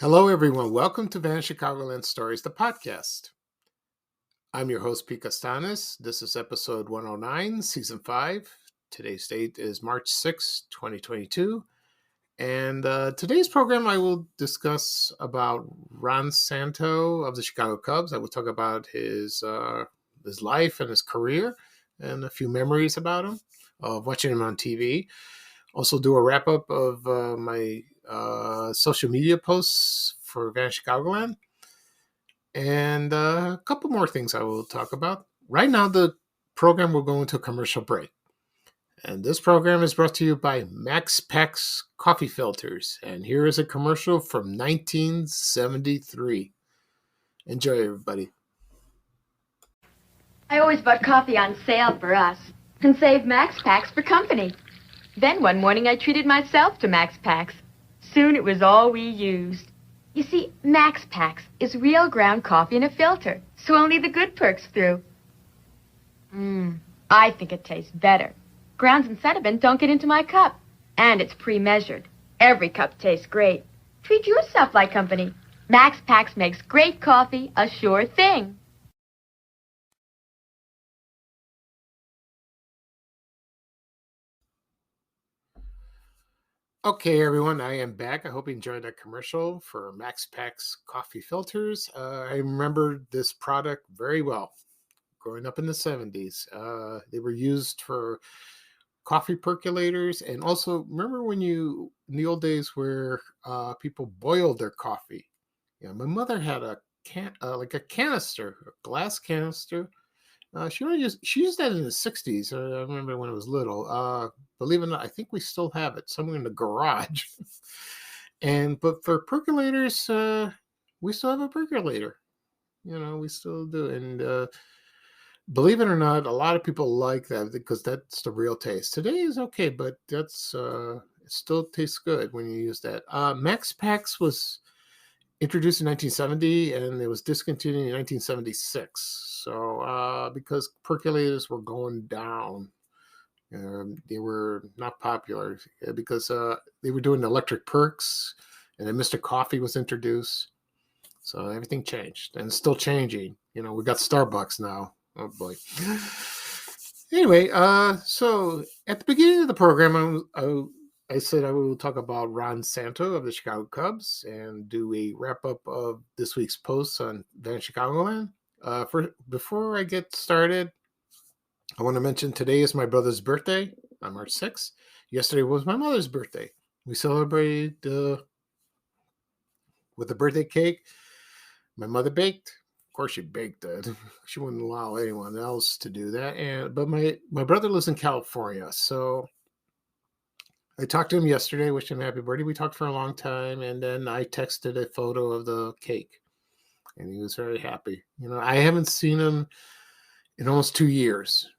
Hello, everyone. Welcome to Vanished Chicagoland Stories, the podcast. I'm your host, Pete Castanis. This is episode 109, season 5. Today's date is March 6, 2022. And today's program, I will discuss about Ron Santo of the Chicago Cubs. I will talk about his life and his career and a few memories about him, of watching him on TV. Also do a wrap-up of my social media posts for Vanished Chicagoland. And a couple more things I will talk about. Right now, the program will go into a commercial break. And this program is brought to you by Max Packs Coffee Filters. And here is a commercial from 1973. Enjoy, everybody. I always bought coffee on sale for us and saved Max Packs for company. Then one morning I treated myself to Max Packs. Soon it was all we used. You see, Max Packs is real ground coffee in a filter, so only the good perks through. I think it tastes better. Grounds and sediment don't get into my cup, and it's pre-measured. Every cup tastes great. Treat yourself like company. Max Packs makes great coffee a sure thing. Okay, everyone, I am back. I hope you enjoyed that commercial for Max Packs Coffee Filters. I remember this product very well. Growing up in the 70s, they were used for coffee percolators, and also remember when in the old days where people boiled their coffee. Yeah, my mother had a canister, a glass canister. She used that in the 60s. I remember when it was little. Believe it or not, I think we still have it somewhere in the garage. But for percolators, we still have a percolator. We still do. And believe it or not, a lot of people like that because that's the real taste. Today is okay, but that's it still tastes good when you use that. Max Packs was introduced in 1970 and it was discontinued in 1976. So because percolators were going down, they were not popular because they were doing electric perks, and then Mr. Coffee was introduced. So everything changed, and it's still changing. We got Starbucks now. Oh boy. Anyway, so at the beginning of the program, I said I will talk about Ron Santo of the Chicago Cubs and do a wrap up of this week's posts on Vanished Chicagoland. Before I get started, I want to mention today is my brother's birthday on March 6th. Yesterday was my mother's birthday. We celebrated with a birthday cake. My mother baked. Of course, she baked it. She wouldn't allow anyone else to do that. But my brother lives in California, so I talked to him yesterday, wished him happy birthday. We talked for a long time, and then I texted a photo of the cake, and he was very happy. I haven't seen him in almost 2 years,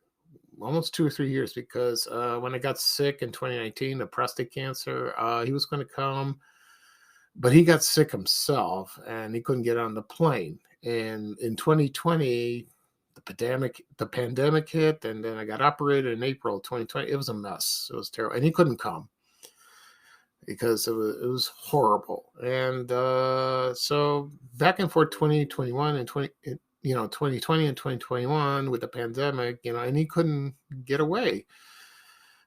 almost 2 or 3 years, because when I got sick in 2019 of prostate cancer, he was going to come, but he got sick himself, and he couldn't get on the plane. And in 2020, the pandemic hit, and then I got operated in April 2020. It was a mess. It was terrible, and he couldn't come because it was horrible. And so back and forth 2021 and 2020 and 2021 with the pandemic, and he couldn't get away.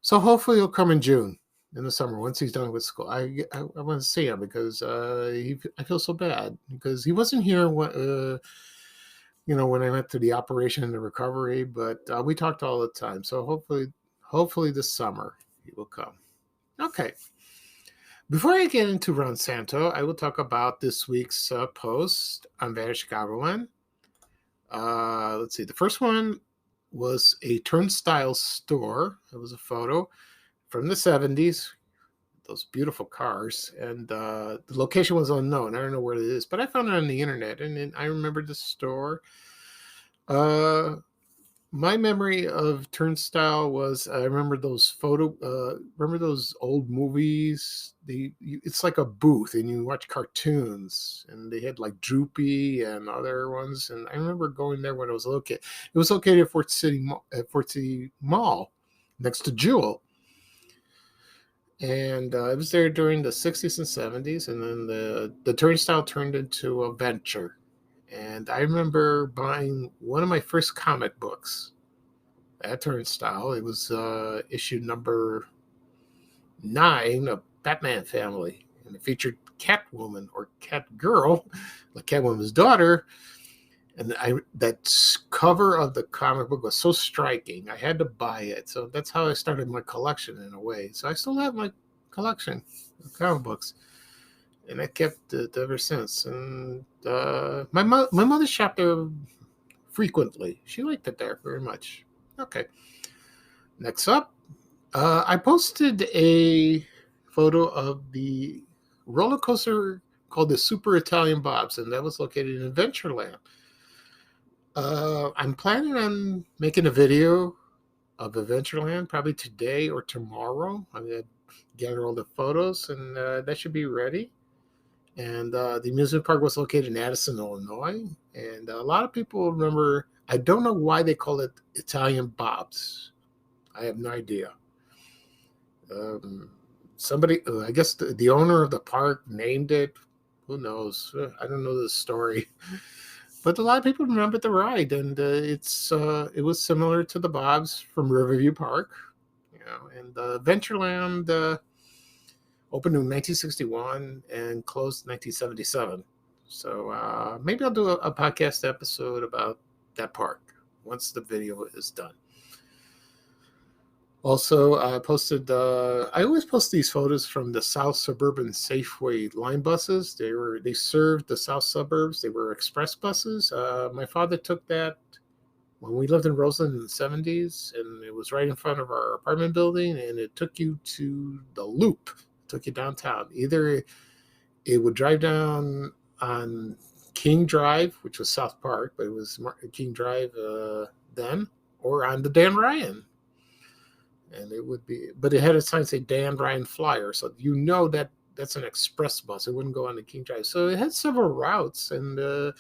So hopefully he'll come in June, in the summer, once he's done with school. I want to see him because I feel so bad because he wasn't here when I went through the operation and the recovery, but we talked all the time. So hopefully this summer he will come. Okay. Before I get into Ron Santo, I will talk about this week's post on Vanished Chicagoland. Let's see. The first one was a turnstile store. It was a photo from the 70s, those beautiful cars, and the location was unknown. I don't know where it is, but I found it on the internet, and I remember the store. My memory of Turnstile was I remember those remember those old movies. It's like a booth, and you watch cartoons, and they had like Droopy and other ones. And I remember going there when I was a little kid. It was located at Fort City Mall, next to Jewel. And it was there during the 60s and 70s, and then the turnstile turned into a venture. And I remember buying one of my first comic books at Turnstile. It was issue number 9 of Batman Family, and it featured Catwoman or Catgirl, like Catwoman's daughter. And that cover of the comic book was so striking, I had to buy it. So that's how I started my collection in a way. So I still have my collection of comic books, and I kept it ever since. And my mother shopped there frequently. She liked it there very much. Okay. Next up, I posted a photo of the roller coaster called the Super Italian Bobs, and that was located in Adventureland. I'm planning on making a video of Adventureland probably today or tomorrow. I'm going to gather all the photos, and that should be ready. And the amusement park was located in Addison, Illinois. And a lot of people remember, I don't know why they call it Italian Bobs. I have no idea. Somebody, I guess the owner of the park named it. Who knows? I don't know the story. But a lot of people remember the ride, and it was similar to the Bobs from Riverview Park. And Adventureland opened in 1961 and closed in 1977. So maybe I'll do a podcast episode about that park once the video is done. Also, I posted. I always post these photos from the South Suburban Safeway line buses. They served the South suburbs. They were express buses. My father took that when we lived in Roseland in the 70s, and it was right in front of our apartment building. And it took you to the Loop. It took you downtown. Either it would drive down on King Drive, which was South Park, but it was King Drive then, or on the Dan Ryan. And it would be, but it had a sign say Dan Ryan Flyer, so you know that that's an express bus. It wouldn't go on the King Drive. So it had several routes, and I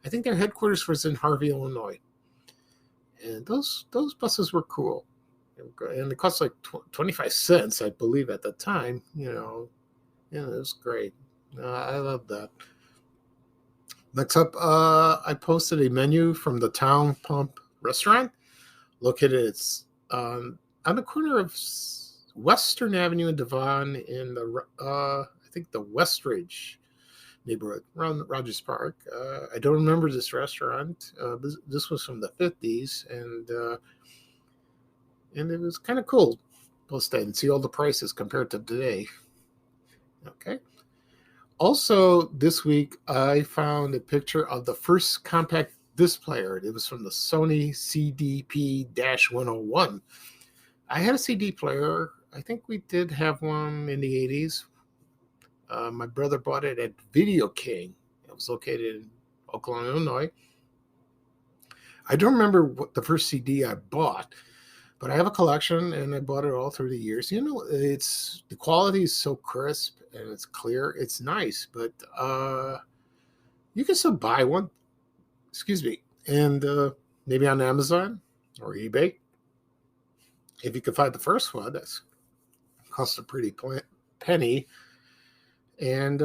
think their headquarters was in Harvey, Illinois. And those buses were cool, and it cost like 25 cents, I believe, at the time. It was great. I love that. Next up, I posted a menu from the Town Pump restaurant located on the corner of Western Avenue and Devon in the, I think, the Westridge neighborhood around Rogers Park. I don't remember this restaurant. This was from the 50s, and it was kind of cool. Post that and see all the prices compared to today. Okay. Also, this week, I found a picture of the first compact disc player. It was from the Sony CDP-101. I had a CD player. I think we did have one in the 80s. My brother bought it at Video King. It was located in Oakland, Illinois. I don't remember what the first CD I bought, but I have a collection, and I bought it all through the years. The quality is so crisp and it's clear. It's nice, but you can still buy one. Excuse me. And maybe on Amazon or eBay. If you could find the first one, that's cost a pretty penny. And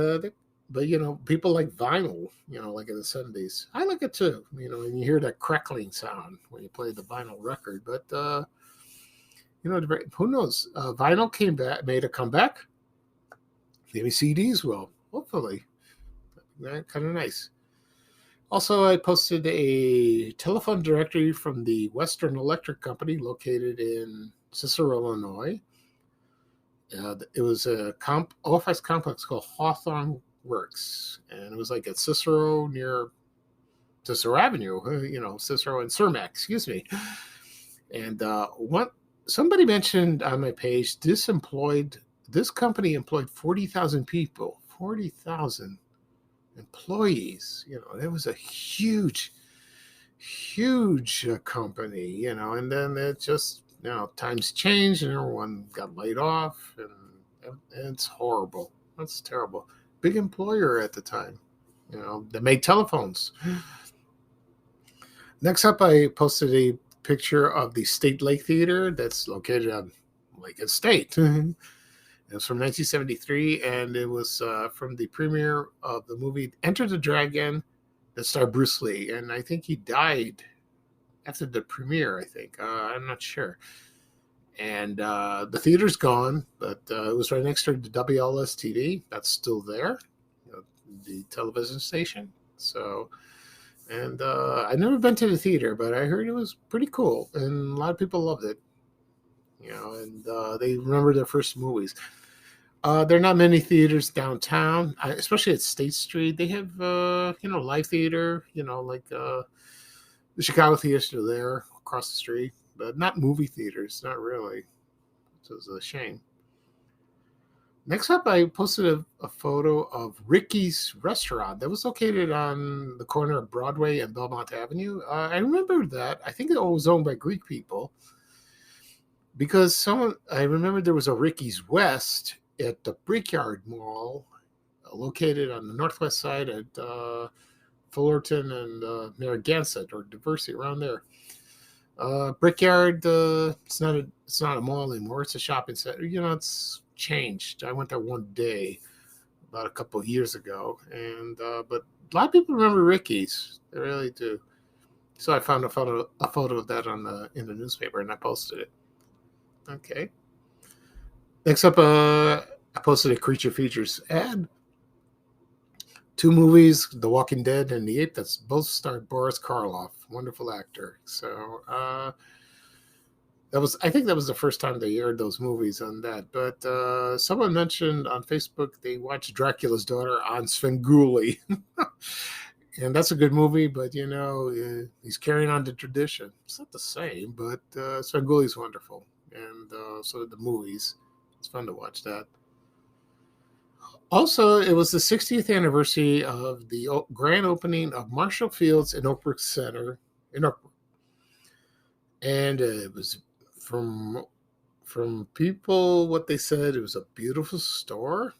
but people like vinyl, like in the 70s. I like it too, and you hear that crackling sound when you play the vinyl record. But who knows? Vinyl made a comeback. Maybe CDs will, hopefully. Kind of nice. Also, I posted a telephone directory from the Western Electric Company located in Cicero, Illinois. It was a office complex called Hawthorne Works, and it was like at Cicero near Cicero Avenue, Cicero and Cermak, excuse me. And somebody mentioned on my page, this company employed 40,000 people, 40,000 employees. It was a huge company, and then it just, times changed and everyone got laid off, and it's horrible. That's terrible. Big employer at the time, they made telephones. Next up, I posted a picture of the State Lake Theater that's located on Lake and State. It was from 1973, and it was from the premiere of the movie Enter the Dragon that starred Bruce Lee. And I think he died after the premiere, I think. I'm not sure. And the theater's gone, but it was right next to the WLS TV. That's still there, the television station. So, and I've never been to the theater, but I heard it was pretty cool, and a lot of people loved it. And they remember their first movies. There are not many theaters downtown, especially at State Street. They have, live theater, like the Chicago Theater there across the street, but not movie theaters, not really. So it's a shame. Next up, I posted a photo of Ricky's Restaurant that was located on the corner of Broadway and Belmont Avenue. I remember that. I think it was owned by Greek people because I remember there was a Ricky's West at the Brickyard Mall, located on the northwest side at Fullerton and Narragansett, or Diversity, around there. Brickyard, it's not a mall anymore. It's a shopping center. It's changed. I went there one day about a couple of years ago, and but a lot of people remember Ricky's. They really do. So I found a photo of that in the newspaper, and I posted it. Okay. Next up, I posted a Creature Features ad. 2 movies, The Walking Dead and The Ape, that's both starred Boris Karloff, wonderful actor. So I think that was the first time they aired those movies on that. But someone mentioned on Facebook they watched Dracula's Daughter on Svengoolie. And that's a good movie, but he's carrying on the tradition. It's not the same, but Svengoolie's wonderful. And so are the movies. It's fun to watch that. Also, it was the 60th anniversary of the grand opening of Marshall Field's in Oak Brook Center in Oak Brook. And it was from people, what they said, it was a beautiful store.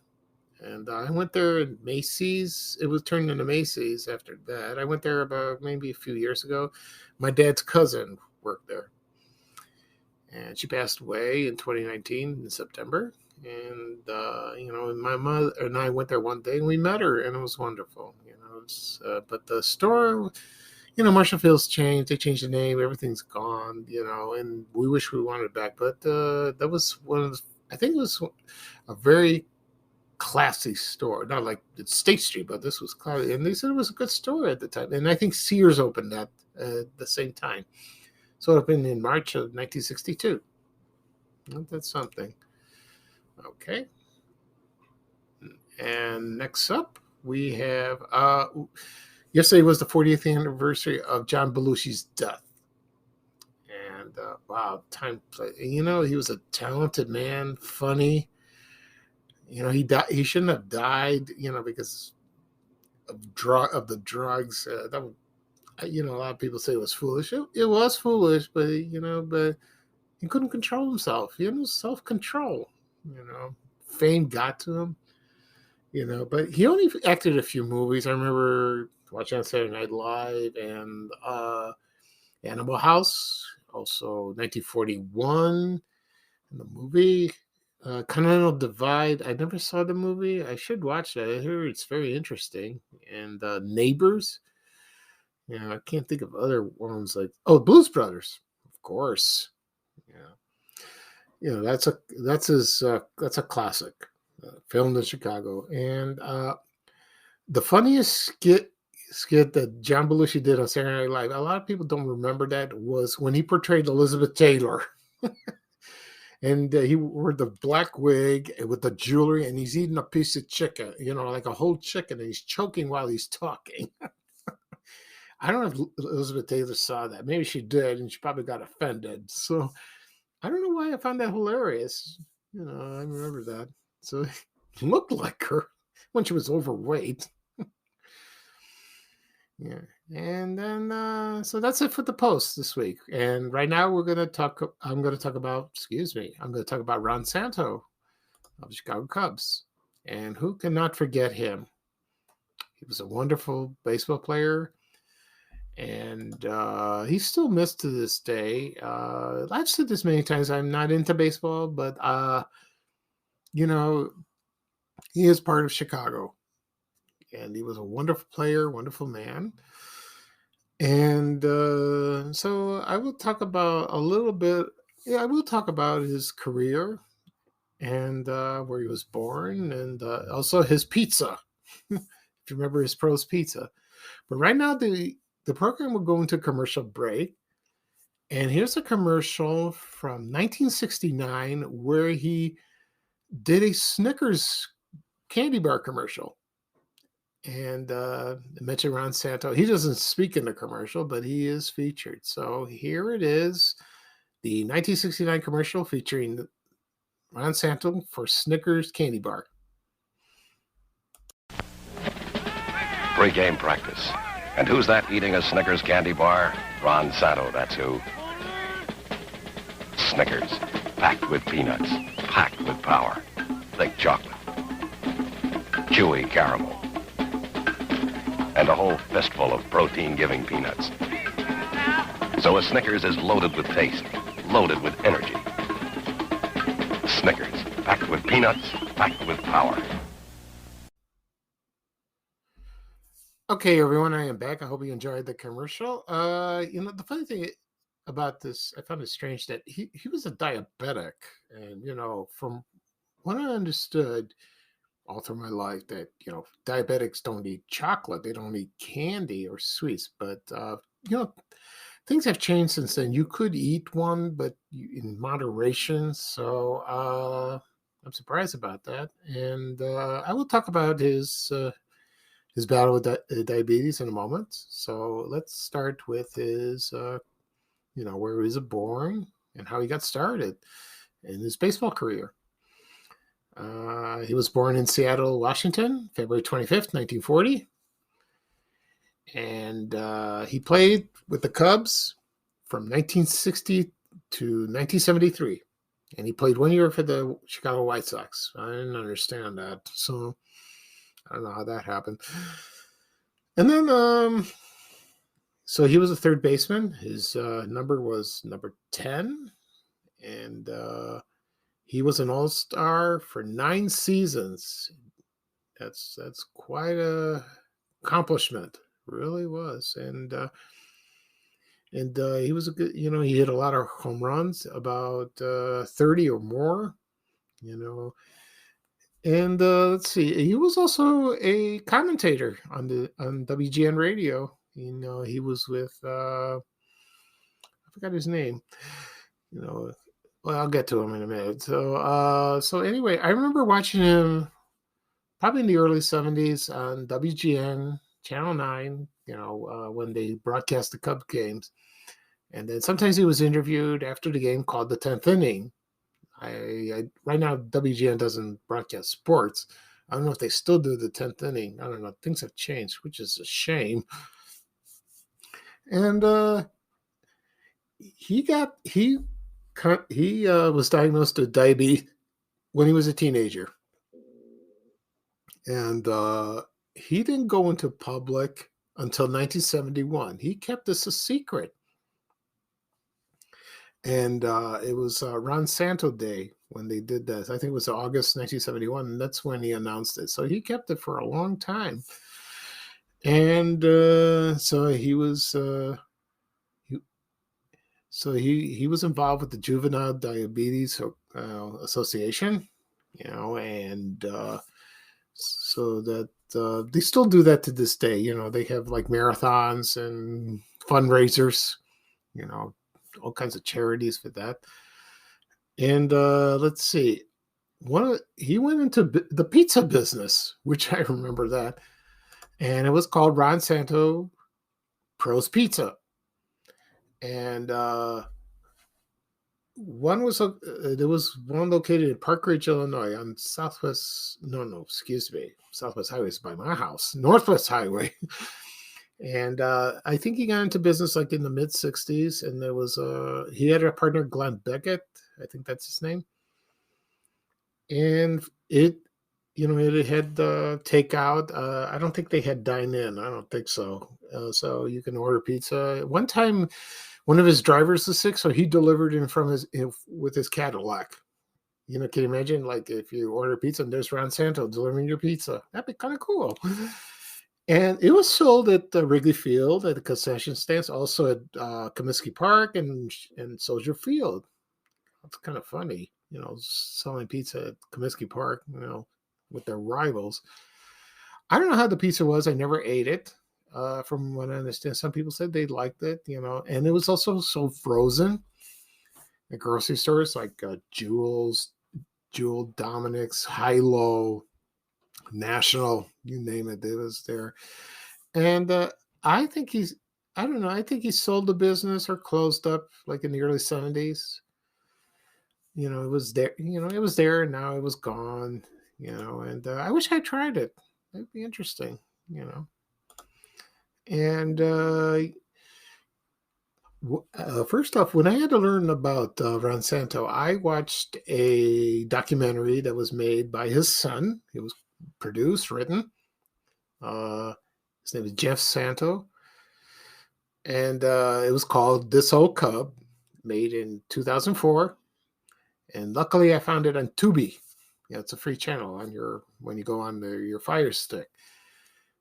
And I went there at Macy's. It was turned into Macy's after that. I went there about maybe a few years ago. My dad's cousin worked there. And she passed away in 2019 in September. And, my mother and I went there one day and we met her, and it was wonderful. But the store, Marshall Field's changed. They changed the name. Everything's gone, and we wish we wanted it back. But that was I think it was a very classy store. Not like it's State Street, but this was classy. And they said it was a good store at the time. And I think Sears opened that at the same time. So it opened in March of 1962. That's something. Okay. And next up, we have yesterday was the 40th anniversary of John Belushi's death. And wow, time play. He was a talented man, funny. He died. He shouldn't have died. Because of the drugs. A lot of people say it was foolish. It was foolish, but but he couldn't control himself. Self-control. Fame got to him. But he only acted a few movies. I remember watching on Saturday Night Live and Animal House, also 1941, and the movie Continental Divide. I never saw the movie. I should watch that. I hear it's very interesting. And Neighbors. I can't think of other ones like Blues Brothers, of course. That's a classic, filmed in Chicago. And the funniest skit that John Belushi did on Saturday Night Live, a lot of people don't remember that, was when he portrayed Elizabeth Taylor. And he wore the black wig with the jewelry, and he's eating a piece of chicken, like a whole chicken, and he's choking while he's talking. I don't know if Elizabeth Taylor saw that. Maybe she did, and she probably got offended. So I don't know why I found that hilarious. I remember that. So he looked like her when she was overweight. Yeah. And then, so that's it for the post this week. And right now I'm going to talk about Ron Santo of the Chicago Cubs. And who cannot forget him? He was a wonderful baseball player. And he's still missed to this day. I've said this many times. I'm not into baseball, but he is part of Chicago, and he was a wonderful player, wonderful man. And so I will talk about a little bit. Yeah, I will talk about his career and where he was born, and also his pizza. If you remember his Pro's Pizza. But right now, the program will go into commercial break. And here's a commercial from 1969 where he did a Snickers candy bar commercial. And I mentioned Ron Santo. He doesn't speak in the commercial, but he is featured. So here it is, the 1969 commercial featuring Ron Santo for Snickers candy bar. Pre-game practice. And who's that eating a Snickers candy bar? Ron Santo, that's who. Snickers, packed with peanuts, packed with power. Thick chocolate, chewy caramel, and a whole fistful of protein-giving peanuts. So a Snickers is loaded with taste, loaded with energy. Snickers, packed with peanuts, packed with power. Okay, everyone, I am back. I hope you enjoyed the commercial. The funny thing about this, I found it strange that he was a diabetic. And, from what I understood all through my life, that, diabetics don't eat chocolate. They don't eat candy or sweets. But, things have changed since then. You could eat one, but in moderation. So I'm surprised about that. And I will talk about his battle with diabetes in a moment. So let's start with his, where he was born and how he got started in his baseball career. He was born in Seattle, Washington, February 25th, 1940. And he played with the Cubs from 1960 to 1973. And he played 1 year for the Chicago White Sox. I didn't understand that. So I don't know how that happened. And then, so he was a third baseman. His number was number 10. And he was an all-star for 9 seasons. That's quite a accomplishment. Really was. And he was a good, he hit a lot of home runs, about 30 or more, And let's see, he was also a commentator on WGN radio. He was with I forgot his name. Well, I'll get to him in a minute. So anyway, I remember watching him probably in the early 70s on WGN Channel 9. When they broadcast the Cub games, and then sometimes he was interviewed after the game, called the 10th inning. I right now WGN doesn't broadcast sports. I don't know if they still do the 10th inning. I don't know. Things have changed, which is a shame. And he was diagnosed with diabetes when he was a teenager, and he didn't go into public until 1971. He kept this a secret. And it was Ron Santo Day when they did that. I think it was August 1971, and that's when he announced it. So he kept it for a long time. And so he was he was involved with the Juvenile Diabetes Association, and so that they still do that to this day. They have like marathons and fundraisers, all kinds of charities for that. And let's see, he went into the pizza business, which I remember that, and it was called Ron Santo Pro's Pizza. And there was one located in Park Ridge, Illinois, on Southwest Highway is by my house, Northwest Highway. And I think he got into business like in the mid 60s, and there was he had a partner, Glenn Beckett, I think that's his name. And it had takeout. I don't think they had dine in. I don't think so. So you can order pizza. One time, one of his drivers was sick, so he delivered in with his Cadillac. Can you imagine, like, if you order pizza and there's Ron Santo delivering your pizza? That'd be kind of cool. And it was sold at Wrigley Field at the concession stands, also at Comiskey Park and Soldier Field. It's kind of funny, selling pizza at Comiskey Park, with their rivals. I don't know how the pizza was. I never ate it. From what I understand, some people said they liked it, and it was also sold frozen at grocery stores like Jewel, Dominic's, High-Low, National, you name it, it was there. And I think I don't know, I think he sold the business or closed up like in the early 70s. It was there, it was there and now it was gone, and I wish I tried it. It'd be interesting, And first off, when I had to learn about Ron Santo, I watched a documentary that was made by his son. It was produced, written. His name is Jeff Santo. And it was called This Old Cub, made in 2004. And luckily I found it on Tubi. It's a free channel on when you go on your Fire Stick.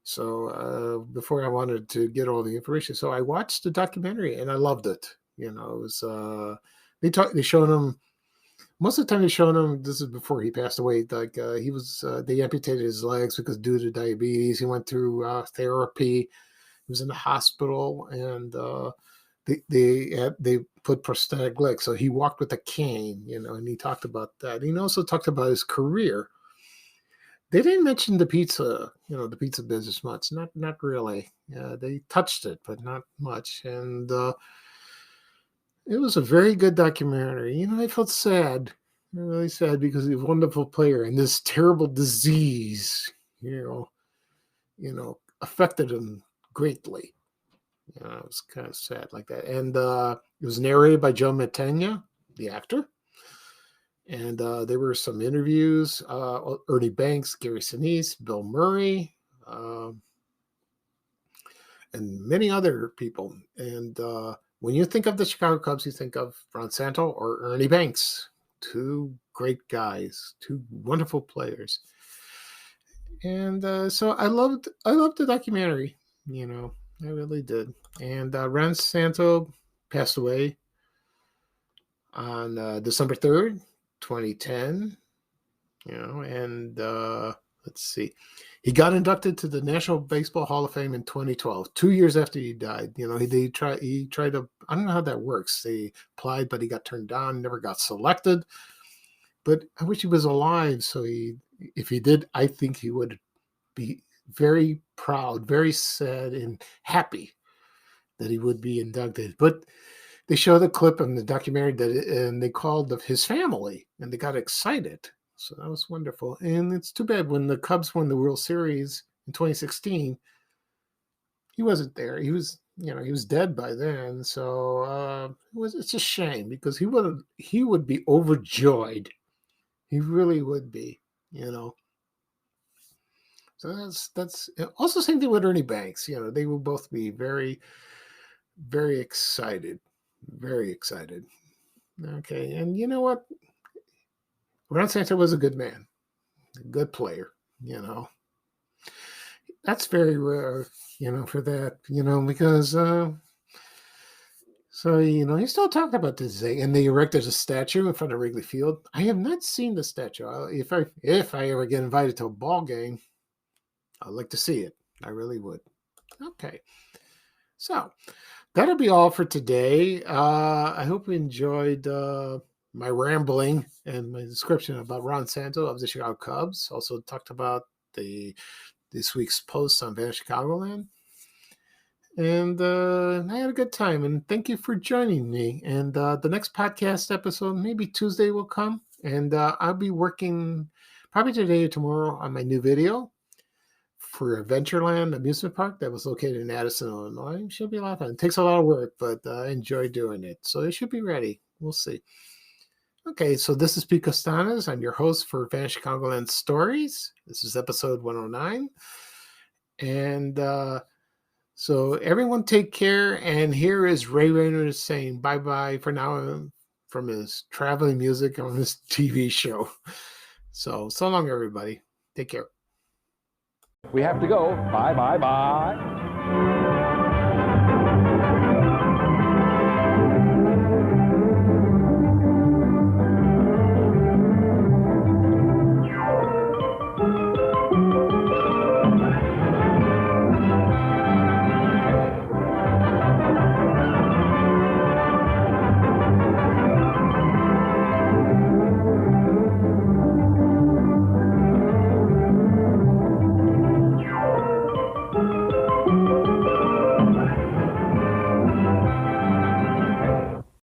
So before I wanted to get all the information, so I watched the documentary and I loved it. It was they showed him most of the time. They showed him, this is before he passed away. Like they amputated his legs because due to diabetes, he went through therapy. He was in the hospital, and they put prosthetic legs, so he walked with a cane. And he talked about that. He also talked about his career. They didn't mention the pizza, the pizza business much. Not really. They touched it, but not much. And it was a very good documentary. I felt sad, really sad, because he's a wonderful player, and this terrible disease, affected him greatly. It was kind of sad like that. And it was narrated by Joe Mantegna, the actor. And there were some interviews, Ernie Banks, Gary Sinise, Bill Murray, and many other people. And when you think of the Chicago Cubs, you think of Ron Santo or Ernie Banks, two great guys, two wonderful players. And so I loved the documentary, I really did. And Ron Santo passed away on December 3rd. 2010, and let's see, he got inducted to the National Baseball Hall of Fame in 2012, 2 years after he died. He tried to, I don't know how that works. They applied, but he got turned down, never got selected. But I wish he was alive, so if he did, I think he would be very proud, very sad, and happy that he would be inducted. But they show the clip in the documentary and they called his family and they got excited. So that was wonderful. And it's too bad when the Cubs won the World Series in 2016, he wasn't there. He was dead by then. So it's a shame because he would be overjoyed. He really would be, So that's also same thing with Ernie Banks. They will both be very, very excited. Very excited. Okay, and you know what? Ron Santo was a good man, a good player. That's very rare. For that. Because so he still talked about this thing, and they erected a statue in front of Wrigley Field. I have not seen the statue. If I ever get invited to a ball game, I'd like to see it. I really would. Okay, so. That'll be all for today. I hope you enjoyed my rambling and my description about Ron Santo of the Chicago Cubs. Also talked about this week's post on Vanished Chicagoland. And I had a good time. And thank you for joining me. And the next podcast episode, maybe Tuesday, will come. And I'll be working probably today or tomorrow on my new video for Adventureland amusement park that was located in Addison, Illinois. It should be a lot of fun. It takes a lot of work, but I enjoy doing it. So it should be ready. We'll see. Okay, so this is Pete Costanas. I'm your host for Vanished Chicagoland Stories. This is episode 109. And so everyone take care. And here is Ray Reynolds saying bye-bye for now from his traveling music on this TV show. So long, everybody. Take care. We have to go. Bye, bye, bye.